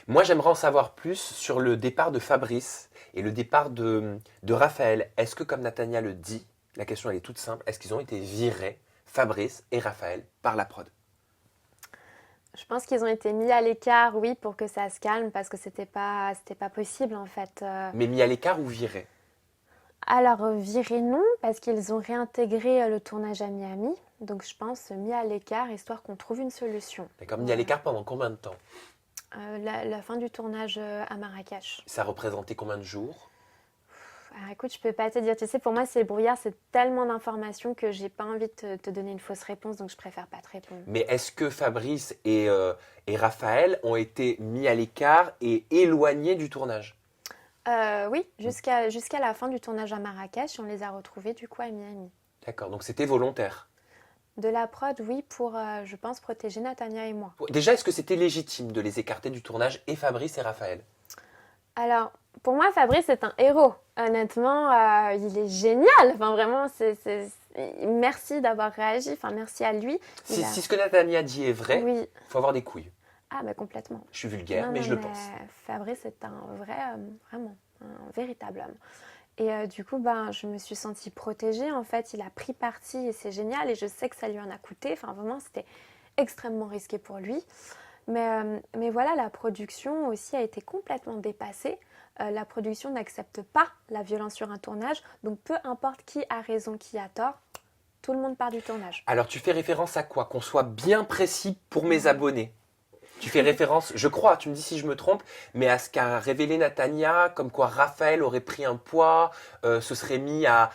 Moi, j'aimerais en savoir plus sur le départ de Fabrice et le départ de Raphaël. Est-ce que, comme Nathania le dit, la question elle est toute simple, est-ce qu'ils ont été virés, Fabrice et Raphaël, par la prod? Je pense qu'ils ont été mis à l'écart, oui, pour que ça se calme, parce que c'était pas possible en fait. Mais mis à l'écart ou virés? Alors, virés non, parce qu'ils ont réintégré le tournage à Miami. Donc, je pense mis à l'écart, histoire qu'on trouve une solution. D'accord, mis à Voilà. l'écart pendant combien de temps? La fin du tournage à Marrakech. Ça représentait combien de jours? Alors, écoute, je peux pas te dire. Tu sais, pour moi, c'est le brouillard, c'est tellement d'informations que j'ai pas envie de te donner une fausse réponse, donc je préfère pas te répondre. Mais est-ce que Fabrice et Raphaël ont été mis à l'écart et éloignés du tournage? Oui, jusqu'à la fin du tournage à Marrakech, on les a retrouvés du coup à Miami. D'accord, donc c'était volontaire. De la prod, oui, pour, je pense, protéger Nathania et moi. Déjà, est-ce que c'était légitime de les écarter du tournage et Fabrice et Raphaël? Alors, pour moi, Fabrice est un héros. Honnêtement, il est génial. Enfin, vraiment, merci d'avoir réagi. Enfin, merci à lui. Si ce que Nathania dit est vrai, Oui. il faut avoir des couilles. Ah, bah complètement. Je suis vulgaire, Non, mais non, je le pense. Fabrice est un vrai, vraiment, un véritable homme. Et du coup, ben, je me suis sentie protégée. En fait, il a pris parti et c'est génial. Et je sais que ça lui en a coûté. Enfin, vraiment, c'était extrêmement risqué pour lui. Mais voilà, la production aussi a été complètement dépassée. La production n'accepte pas la violence sur un tournage. Donc, peu importe qui a raison, qui a tort, tout le monde part du tournage. Alors, tu fais référence à quoi? Qu'on soit bien précis pour mes abonnés. Tu fais référence, je crois, tu me dis si je me trompe, mais à ce qu'a révélé Nathania, comme quoi Raphaël aurait pris un poids, se serait mis à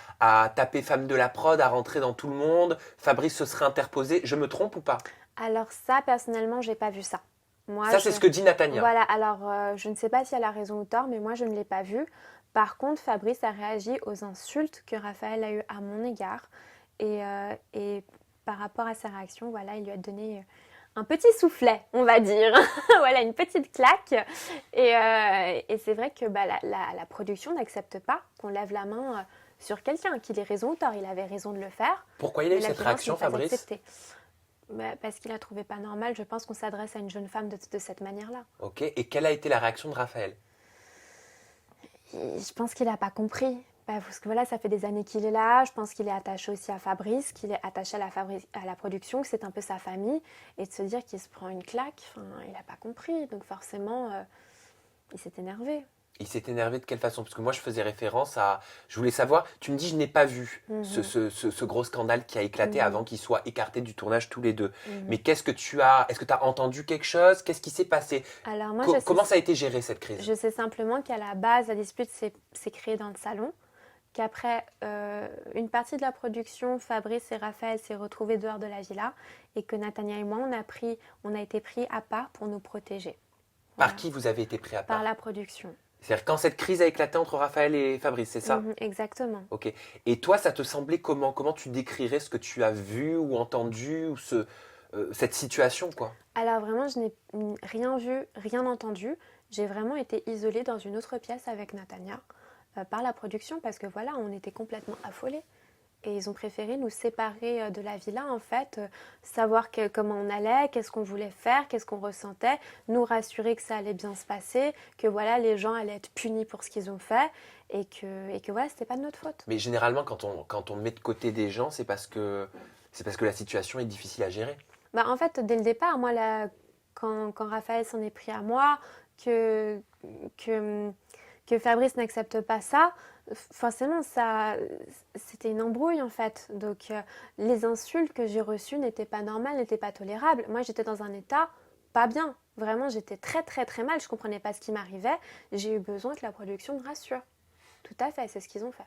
taper femme de la prod, à rentrer dans tout le monde, Fabrice se serait interposé. Je me trompe ou pas? Alors ça, personnellement, j'ai pas vu ça. Moi, Ça, c'est ce que dit Nathania. Voilà, alors je ne sais pas si elle a raison ou tort, mais moi, je ne l'ai pas vu. Par contre, Fabrice a réagi aux insultes que Raphaël a eues à mon égard. Et par rapport à sa réaction, voilà, il lui a donné un petit soufflet, on va dire. Voilà, une petite claque. Et c'est vrai que bah, la production n'accepte pas qu'on lève la main sur quelqu'un, qu'il ait raison ou tort. Il avait raison de le faire. Pourquoi il a eu Mais la cette violence réaction, n'est pas Fabrice? acceptée. Bah, parce qu'il a trouvé pas normal, je pense qu'on s'adresse à une jeune femme de cette manière-là. Ok, et quelle a été la réaction de Raphaël? Je pense qu'il n'a pas compris. Bah, parce que voilà, ça fait des années qu'il est là. Je pense qu'il est attaché aussi à Fabrice, qu'il est attaché à la production, que c'est un peu sa famille. Et de se dire qu'il se prend une claque, il n'a pas compris. Donc forcément, il s'est énervé. Il s'est énervé de quelle façon? Parce que moi, je faisais référence à... Je voulais savoir, tu me dis, je n'ai pas vu ce gros scandale qui a éclaté avant qu'ils soient écartés du tournage tous les deux. Mais qu'est-ce que tu as... Est-ce que tu as entendu quelque chose? Qu'est-ce qui s'est passé? Alors moi, Comment ça a été géré, cette crise? je sais simplement qu'à la base, la dispute s'est créée dans le salon. Qu'après une partie de la production, Fabrice et Raphaël s'est retrouvés dehors de la villa. Et que Nathania et moi, on a été pris à part pour nous protéger. Voilà. Par qui vous avez été pris à part? Par la production. C'est-à-dire quand cette crise a éclaté entre Raphaël et Fabrice, c'est ça? Exactement. Ok. Et toi, ça te semblait comment? Comment tu décrirais ce que tu as vu ou entendu ou cette situation, quoi? Alors vraiment, je n'ai rien vu, rien entendu. J'ai vraiment été isolée dans une autre pièce avec Nathania par la production parce que voilà, on était complètement affolés. Et ils ont préféré nous séparer de la villa en fait, savoir comment on allait, qu'est-ce qu'on voulait faire, qu'est-ce qu'on ressentait, nous rassurer que ça allait bien se passer, que voilà, les gens allaient être punis pour ce qu'ils ont fait et que voilà, c'était pas de notre faute. Mais généralement, quand on met de côté des gens, c'est parce que la situation est difficile à gérer. Bah, en fait, dès le départ, moi, quand Raphaël s'en est pris à moi, que, que, que Fabrice n'accepte pas ça, forcément, c'était une embrouille en fait. Donc, les insultes que j'ai reçues n'étaient pas normales, n'étaient pas tolérables. Moi, j'étais dans un état pas bien. Vraiment, j'étais très, très, très mal. Je comprenais pas ce qui m'arrivait. J'ai eu besoin que la production me rassure. Tout à fait, c'est ce qu'ils ont fait.